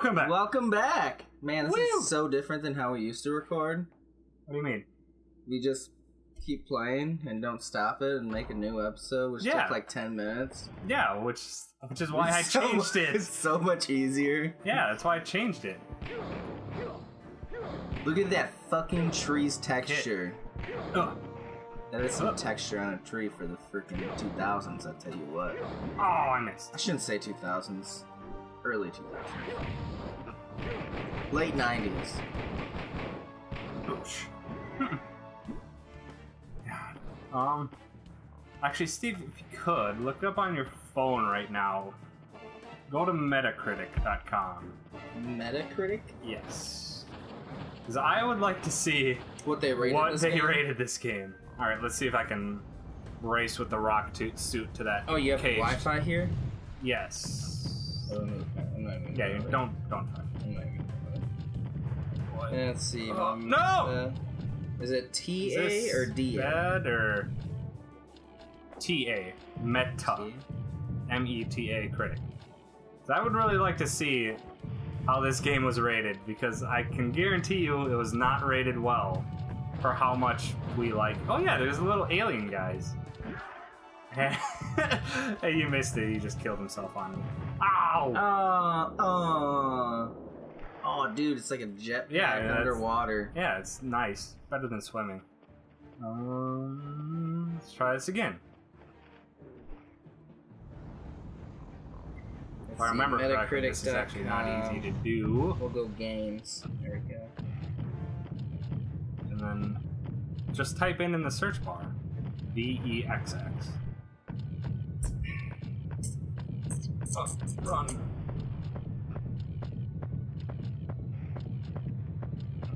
Welcome back. Welcome back. Man, this is so different than how we used to record. What do you mean? We just keep playing and don't stop it and make a new episode, which took like 10 minutes. Yeah, which is why I changed it. It's so much easier. Yeah, that's why I changed it. Look at that fucking tree's texture. Ugh. That is some texture on a tree for the freaking 2000s, I'll tell you what. Oh, I missed. I shouldn't say 2000s. Early 2000s. Late 90s. Boosh. God. Actually, Steve, if you could, look up on your phone right now. Go to Metacritic.com. Metacritic? Yes. Because I would like to see what they rated this game. Alright, let's see if I can race with the rock suit to that. Oh, you have cage. Wi-Fi here? Yes. Yeah, don't try. Let's see. No! Is it TA or DA? Bad or TA? Meta. M-E-T-A critic. So I would really like to see how this game was rated, because I can guarantee you it was not rated well for how much we like. Oh yeah, there's little alien guys. Hey, you missed it. He just killed himself on me. Ow! Oh, dude, it's like a jetpack underwater. Yeah, it's nice. Better than swimming. Let's try this again. If I remember correctly, this is actually not easy to do. We'll go games. There we go. And then just type in the search bar VEXX. Run.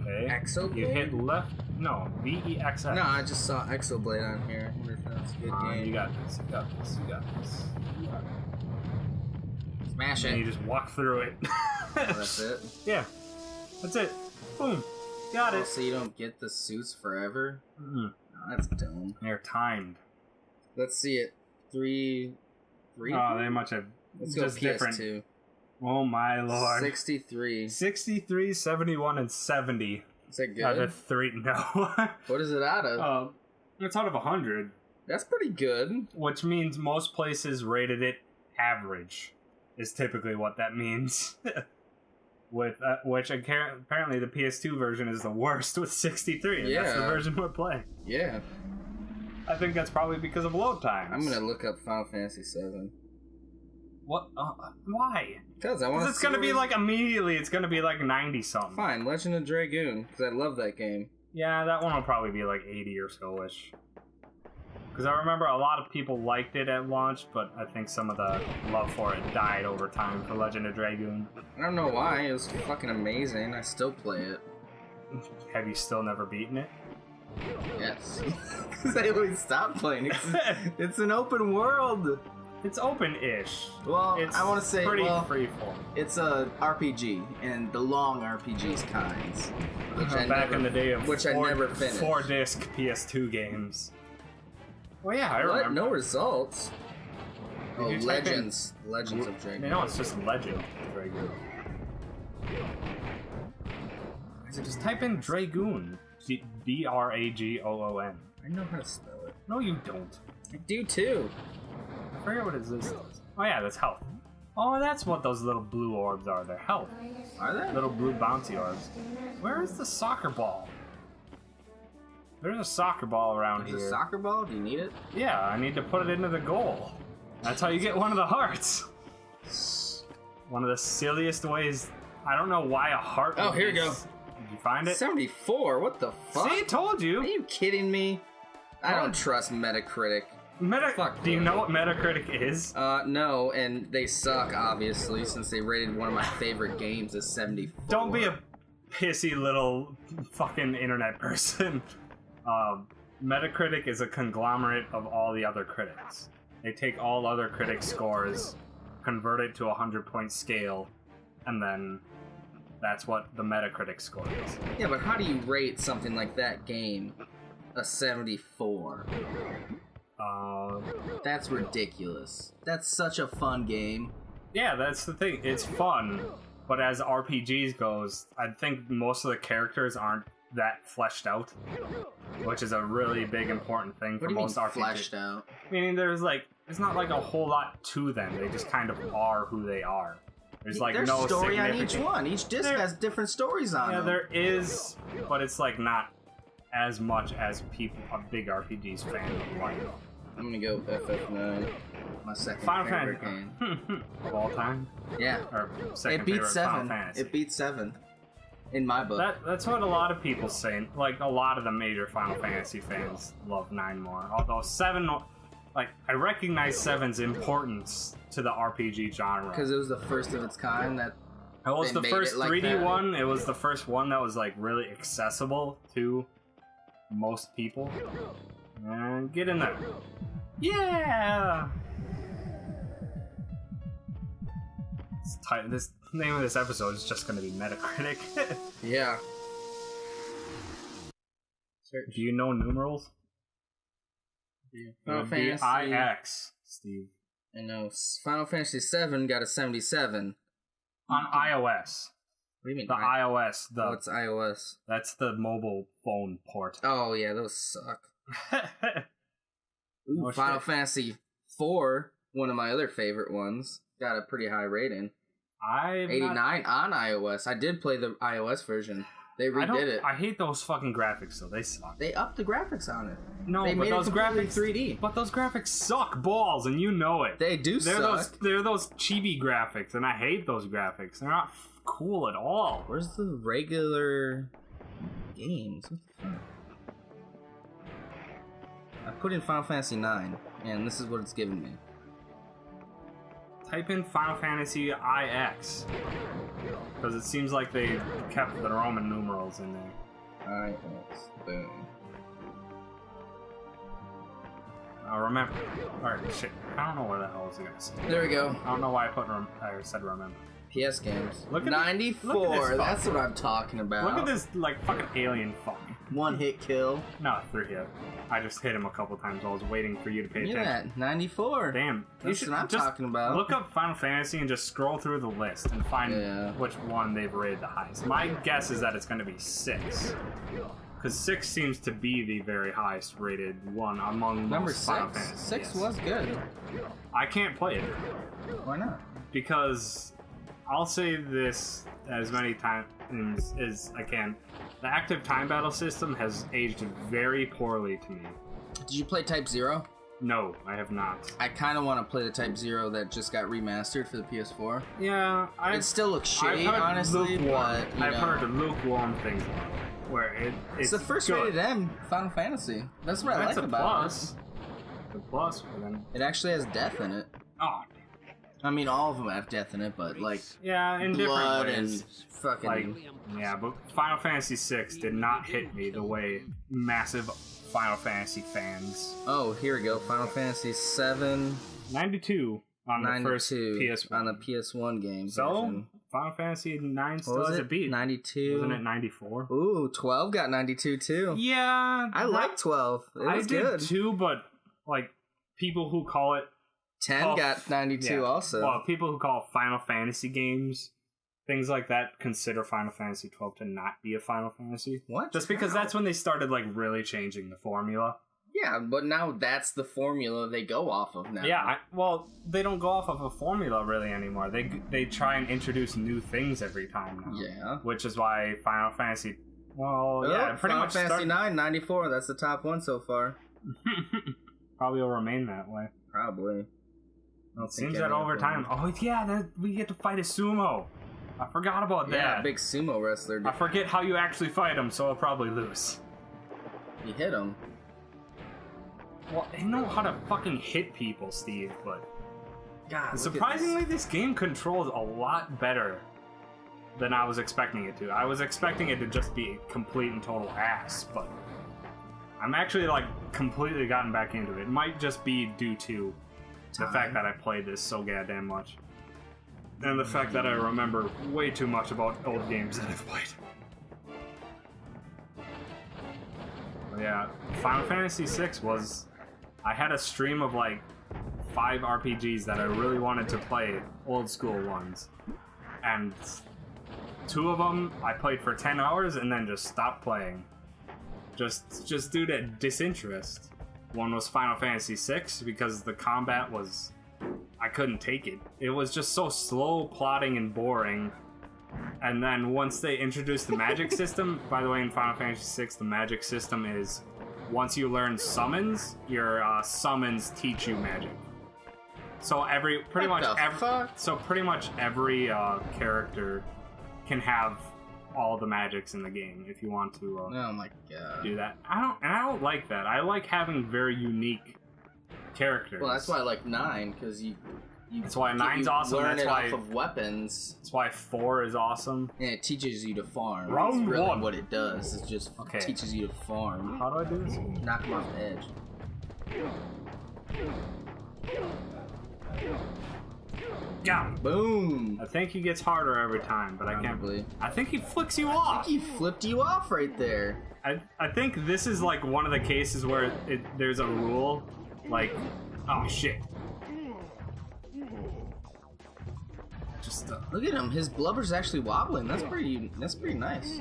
Okay. Exoblade? You hit left. No, VEXX. No, I just saw Exoblade on here. I wonder if that's a good game. You got this. You got this. You got this. Smash and it. you just walk through it. That's it? Yeah. That's it. Boom. Got it. So you don't get the suits forever? Mm-hmm. Oh, that's dumb. They're timed. Let's see it. Three? Oh, they much have. Let's just go PS2. Different. Oh my lord. 63. 63, 71, and 70. Is that good? Out of 3. No. What is it out of? It's out of 100. That's pretty good. Which means most places rated it average. Is typically what that means. With which apparently the PS2 version is the worst with 63, and that's the version we're playing. Yeah. I think that's probably because of load times. I'm gonna look up Final Fantasy VII. What? Why? Because I want to. It's gonna be like immediately. It's gonna be like 90 something. Fine, Legend of Dragoon, because I love that game. Yeah, that one will probably be like 80 or so-ish. Because I remember a lot of people liked it at launch, but I think some of the love for it died over time for Legend of Dragoon. I don't know why. It was fucking amazing. I still play it. Have you still never beaten it? Yes. Because I always stopped playing it. It's an open world. It's open-ish. Well, it's I want to say pretty freeform. It's a RPG, and the long RPGs kinds. Back in the day of I never finished. 4-disc PS2 games. Well, yeah, I remember. No results. Oh, Legends. Legends of Dragoon. No, it's just Legend of Dragoon. Just type in Dragoon. D-R-A-G-O-O-N. I know how to spell it. No, you don't. I do too. I forget what it is. Oh yeah, that's health. Oh, that's what those little blue orbs are. They're health. Are they? Little blue bouncy orbs. Where is the soccer ball? There's a soccer ball around here. There's a soccer ball? Do you need it? Yeah, I need to put it into the goal. That's how you get one of the hearts. One of the silliest ways. I don't know why a heart. Oh, here we go. Did you find it? 74? What the fuck? See, I told you. Are you kidding me? I don't trust Metacritic. Do you know what Metacritic is? No, and they suck, obviously, since they rated one of my favorite games as 74. Don't be a pissy little fucking internet person. Metacritic is a conglomerate of all the other critics. They take all other critic scores, convert it to a 100-point scale, and then that's what the Metacritic score is. Yeah, but how do you rate something like that game a 74? That's ridiculous. That's such a fun game. Yeah, that's the thing. It's fun. But as RPGs goes, I think most of the characters aren't that fleshed out, which is a really big important thing for most RPGs. Fleshed out? Meaning there's not like a whole lot to them. They just kind of are who they are. There's like There's no story on significant... each one. Each disc has different stories on them. Yeah, there is, but it's like not as much as people, a big RPGs fan would like. I'm gonna go FF9. My second favorite game of all time. Yeah, or second it beats favorite 7. Final Fantasy. It beats 7 in my book. That's what a lot of people say. Like a lot of the major Final Fantasy fans love 9 more. Although 7, like I recognize 7's importance to the RPG genre because it was the first of its kind. That it was the first 3D that. one. It was the first one that was like really accessible to most people. And get in there. Yeah. This name of this episode is just going to be Metacritic. Yeah. Do you know numerals? Final Fantasy IX, Steve. I know. Final Fantasy 7 got a 77 on iOS. What do you mean? The iOS. What's iOS? That's the mobile phone port. Oh yeah, those suck. Ooh, Final Fantasy 4, one of my other favorite ones, got a pretty high rating. 89 on iOS. I did play the iOS version. They redid it. I hate those fucking graphics though. They suck. They upped the graphics on it. No, they but made those graphics 3D. But those graphics suck balls, and you know it. They do suck. They're those chibi graphics, and I hate those graphics. They're not cool at all. Where's the regular games? What the fuck? I put in Final Fantasy 9, and this is what it's giving me. Type in Final Fantasy IX, because it seems like they kept the Roman numerals in there. IX, boom. I remember. Alright, shit. I don't know what the hell I was gonna say. There we go. I don't know why I said remember. PS games. Look at 94. Look at this that's what I'm talking about. Look at this, like, fucking alien fuck. One hit kill. No, 3 hit. I just hit him a couple times while I was waiting for you to pay attention. Look at that. 94. Damn. That's what I'm talking about. Look up Final Fantasy and just scroll through the list and find which one they've rated the highest. My guess is that it's going to be 6. Because 6 seems to be the very highest rated one among most Final Fantasy. 6 was good. I can't play it. Why not? Because I'll say this as many times as I can. The active time battle system has aged very poorly to me. Did you play Type 0? No, I have not. I kind of want to play the Type 0 that just got remastered for the PS4. Yeah, it still looks shitty, honestly, but I've heard lukewarm things about it. Where it's the first rated M Final Fantasy. That's what I like about it. The plus for them. It actually has death in it. Oh. I mean, all of them have death in it, but like in blood different ways. And fucking but Final Fantasy VI did not hit me the way massive Final Fantasy fans. Oh, here we go. Final Fantasy 7 92 on the first PS1 on the PS1 game. So version. Final Fantasy 9 still has a beat. 92. Wasn't it 94? Ooh, 12 got 92 too. Yeah, I like 12. I did too, but like people who call it 10 got 92 also. Well, people who call Final Fantasy games, things like that, consider Final Fantasy 12 to not be a Final Fantasy. What? Just because that's when they started like really changing the formula. Yeah, but now that's the formula they go off of now. Yeah, they don't go off of a formula really anymore. They try and introduce new things every time now. Yeah. Which is why Final Fantasy... pretty Final much Fantasy 9, 94. That's the top one so far. Probably will remain that way. Probably. Well, it seems that over time... Oh, yeah, we get to fight a sumo. I forgot about that. Yeah, big sumo wrestler. I forget how you actually fight him, so I'll probably lose. You hit him. Well, they know how to fucking hit people, Steve, but... God, surprisingly, this game controls a lot better than I was expecting it to. I was expecting it to just be complete and total ass, but... I'm actually, like, completely gotten back into it. It might just be due to the fact that I played this so goddamn much. And the fact that I remember way too much about old games that I've played. But yeah, Final Fantasy VI was... I had a stream of like 5 RPGs that I really wanted to play, old school ones. And 2 of them I played for 10 hours and then just stopped playing. Just due to disinterest. One was Final Fantasy VI because the combat was... I couldn't take it. It was just so slow, plotting, and boring. And then once they introduced the magic system, by the way, in Final Fantasy VI, the magic system is once you learn summons, your summons teach you magic. So pretty much every character can have all the magics in the game if you want to. Oh my god! Do that. I don't like that. I like having very unique characters. Well, that's why I like 9 because you. That's why 9's awesome. Learn that's it why, off of weapons. That's why 4 is awesome. And it teaches you to farm. Round that's really 1. What it does. It just teaches you to farm. How do I do this? Knock him off the edge. Got him. Boom. I think he gets harder every time, but I can't believe. I think he flicks you off. I think he flipped you off right there. I think this is like one of the cases where there's a rule, like, oh shit. Just look at him. His blubber's actually wobbling. That's pretty nice.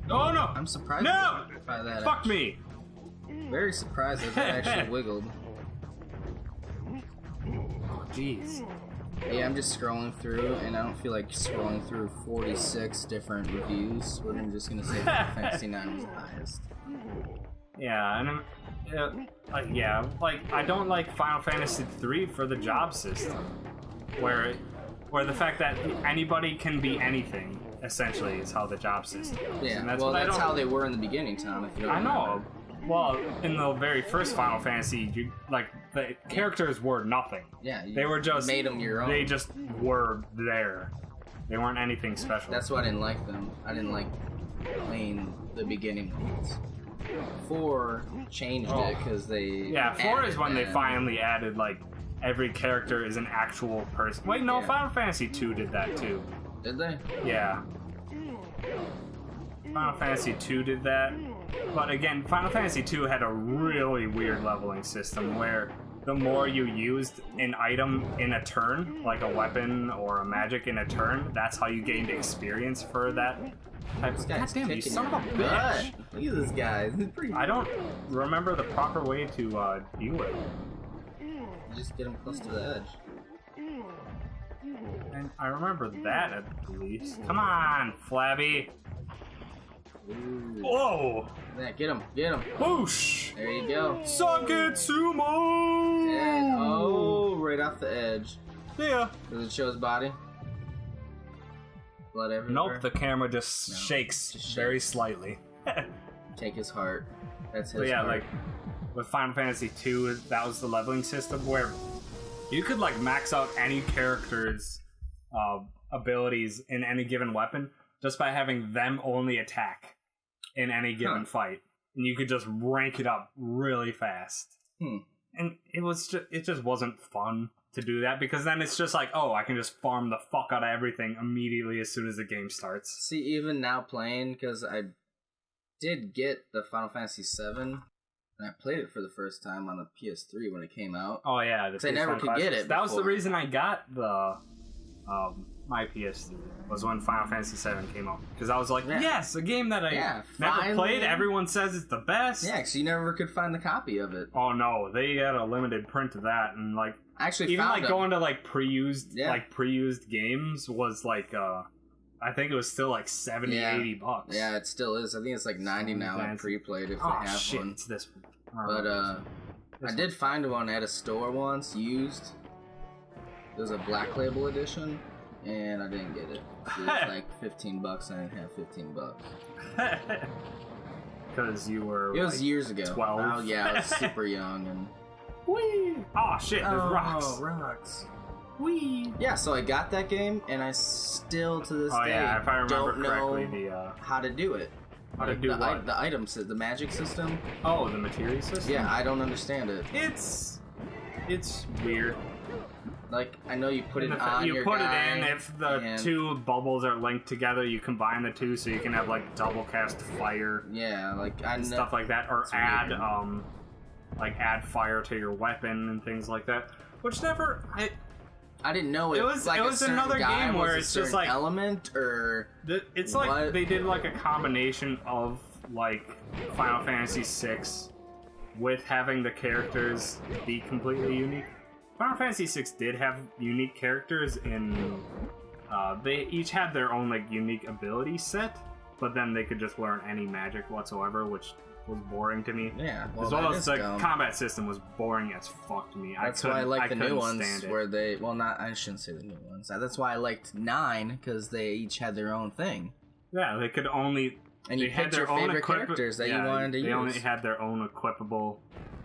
Oh no! I'm surprised. No! By that. Fuck me. Very surprised that it actually wiggled. Oh jeez. Yeah, I'm just scrolling through, and I don't feel like scrolling through 46 different reviews. We're just gonna say Final Fantasy 9 was the highest. Yeah, and I don't like Final Fantasy 3 for the job system, where the fact that anybody can be anything essentially is how the job system is. Yeah, and that's that's how they were in the beginning, Tom. If you don't know. Well, in the very first Final Fantasy, the characters were nothing. Yeah, they were just made them your own. They just were there. They weren't anything special. That's why I didn't like them. I didn't like playing the beginning ones. 4 changed it because they. Yeah, 4 is when they finally added like every character is an actual person. Wait, no, Final Fantasy 2 did that too. Did they? Yeah. Final Fantasy 2 did that. But again, Final Fantasy 2 had a really weird leveling system where the more you used an item in a turn, like a weapon or a magic in a turn, that's how you gained experience for that type of... God damn, you son of a bitch! Look at this guy. He's pretty... I don't remember the proper way to deal with it. Just get him close to the edge. And I remember that at least. Come on, Flabby! Ooh. Whoa! Yeah, get him, get him. Boosh! There you go. Saketsumo! And, oh, right off the edge. Yeah. Does it show his body? Blood everywhere? Nope, the camera just shakes very slightly. Take his heart. That's his but yeah, heart. like, with Final Fantasy 2, that was the leveling system where you could, like, max out any character's abilities in any given weapon just by having them only attack in any given fight. And you could just rank it up really fast. And it just wasn't fun to do that, because then it's just like, oh, I can just farm the fuck out of everything immediately as soon as the game starts. See, even now playing, because I did get the Final Fantasy VII, and I played it for the first time on the PS3 when it came out. Oh yeah, because I never could get it. That was the reason I got the my PS3, was when Final Fantasy VII came out, because I was like, yes, a game that I never played. Everyone says it's the best. Yeah, because you never could find the copy of it. Oh no, they had a limited print of that, and like actually even found like going to like pre-used games was like I think it was still like 70, 80 bucks. Yeah, it still is. I think it's like 90 now in pre-played if they have shit, one. It's this one. But I did find one at a store once, used. It was a Black Label edition, and I didn't get it. It was like $15, and I didn't have $15. Because you were. It was years ago. 12. Oh yeah, I was super young and. Whee! Oh shit! There's rocks. Oh, rocks. Whee! Yeah, so I got that game, and I still to this day if I remember don't correctly, know how to do it. How to do what? The items, the magic system. Oh, the materia system. Yeah, I don't understand it. It's weird. Like, I know you put it on your guy, it in. If the two bubbles are linked together, you combine the two so you can have like double cast fire. Yeah, like stuff like that, or add add fire to your weapon and things like that. Which never I didn't know if it was like a certain another guy game where was a it's just certain like element or it's what? like they did like a combination of like Final Fantasy VI with having the characters be completely unique. Final Fantasy VI did have unique characters in they each had their own like unique ability set, but then they could just learn any magic whatsoever, which was boring to me. Yeah, well, as well as the combat system was boring as fuck to me. That's why I like the new ones where they. Well, not I shouldn't say the new ones. That's why I liked 9 because they each had their own thing. Yeah, they could only. And you picked your favorite characters that you wanted to use. They only had their own equipable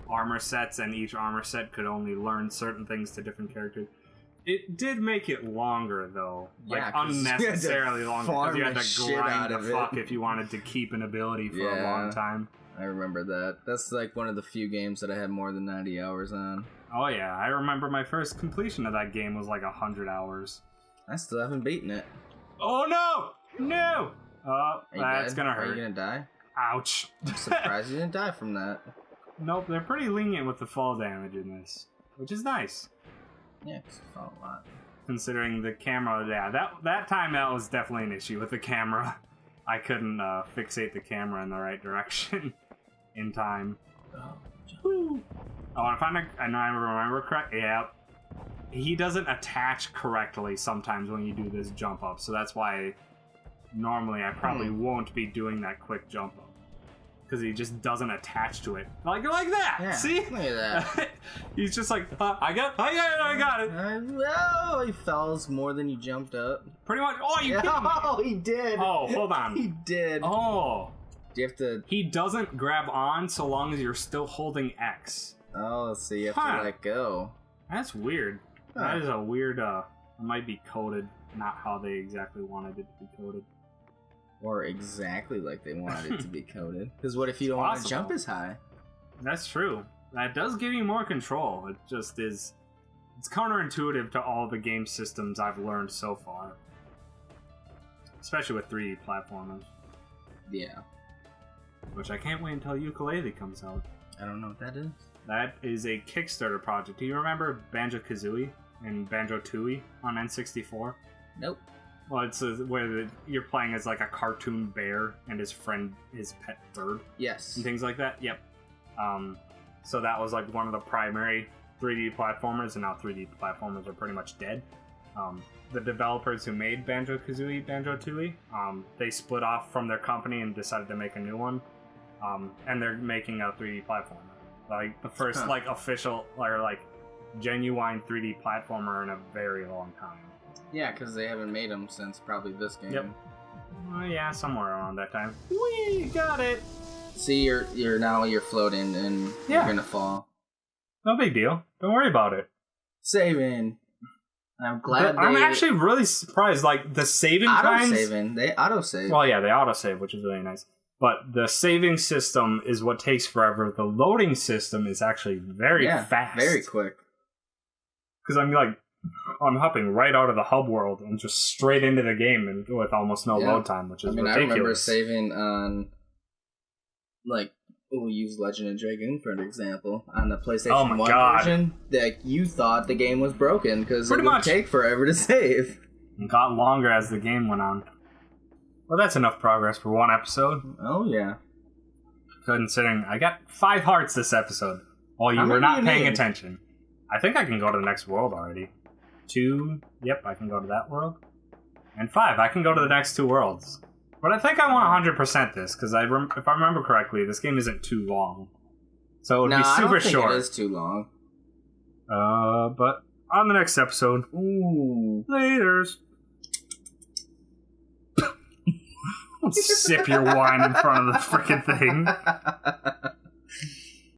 armor sets, and each armor set could only learn certain things to different characters. It did make it longer, though. Like, unnecessarily longer. Because you had to grind the fuck if you wanted to keep an ability for a long time. I remember that. That's like one of the few games that I had more than 90 hours on. Oh, yeah. I remember my first completion of that game was like 100 hours. I still haven't beaten it. Oh, no! No! Oh, that's gonna hurt. Are you gonna die? Ouch. I'm surprised you didn't die from that. Nope, they're pretty lenient with the fall damage in this, which is nice. Yeah, because you fall a lot. Considering the camera, yeah, that time that was definitely an issue with the camera. I couldn't fixate the camera in the right direction in time. Oh, if I remember correct, yeah, he doesn't attach correctly sometimes when you do this jump up, so that's why normally I probably won't be doing that quick jump up. Because he just doesn't attach to it. Like that! Yeah, see? Look at that. He's just like, I got it! Oh, he fell more than you jumped up. Pretty much. Oh, you kidding me? Oh, he did. Oh, hold on. He did. Oh. Do you have to... He doesn't grab on so long as you're still holding X. Oh, so you have to let go. That's weird. That is a weird, it might be coded, not how they exactly wanted it to be coded. Or exactly like they wanted it to be coded. Because what if you don't want to jump as high? That's true. That does give you more control. It just is... It's counterintuitive to all the game systems I've learned so far. Especially with 3D platformers. Yeah. Which I can't wait until Ukulele comes out. I don't know what that is. That is a Kickstarter project. Do you remember Banjo-Kazooie and Banjo-Tooie on N64? Nope. Well, it's where you're playing as like a cartoon bear and his friend, his pet bird. Yes. And things like that. Yep. So that was like one of the primary 3D platformers, and now 3D platformers are pretty much dead. The developers who made Banjo-Kazooie, Banjo-Tooie, they split off from their company and decided to make a new one. And they're making a 3D platformer. Like the first like official or like genuine 3D platformer in a very long time. Yeah, because they haven't made them since probably this game. Yep. Yeah, somewhere around that time. We got it. See, you're floating and you're gonna fall. No big deal. Don't worry about it. Saving. I'm glad. I'm actually really surprised. Like the saving times. They autosave. Well, yeah, they autosave, which is really nice. But the saving system is what takes forever. The loading system is actually very fast, very quick. Because I'm hopping right out of the hub world and just straight into the game and with almost no load time, which is ridiculous. I remember saving on, like, we'll use Legend of Dragoon for an example, on the PlayStation 1 version, that you thought the game was broken because it would take forever to save. It got longer as the game went on. Well, that's enough progress for one episode. Oh, yeah. Considering I got 5 hearts this episode while you were not paying attention. I think I can go to the next world already. 2, yep, I can go to that world. And 5, I can go to the next 2 worlds. But I think I want 100% this, because if I remember correctly, this game isn't too long. So it would be super short. It is too long. But on the next episode. Ooh. Laters. Sip your wine in front of the freaking thing.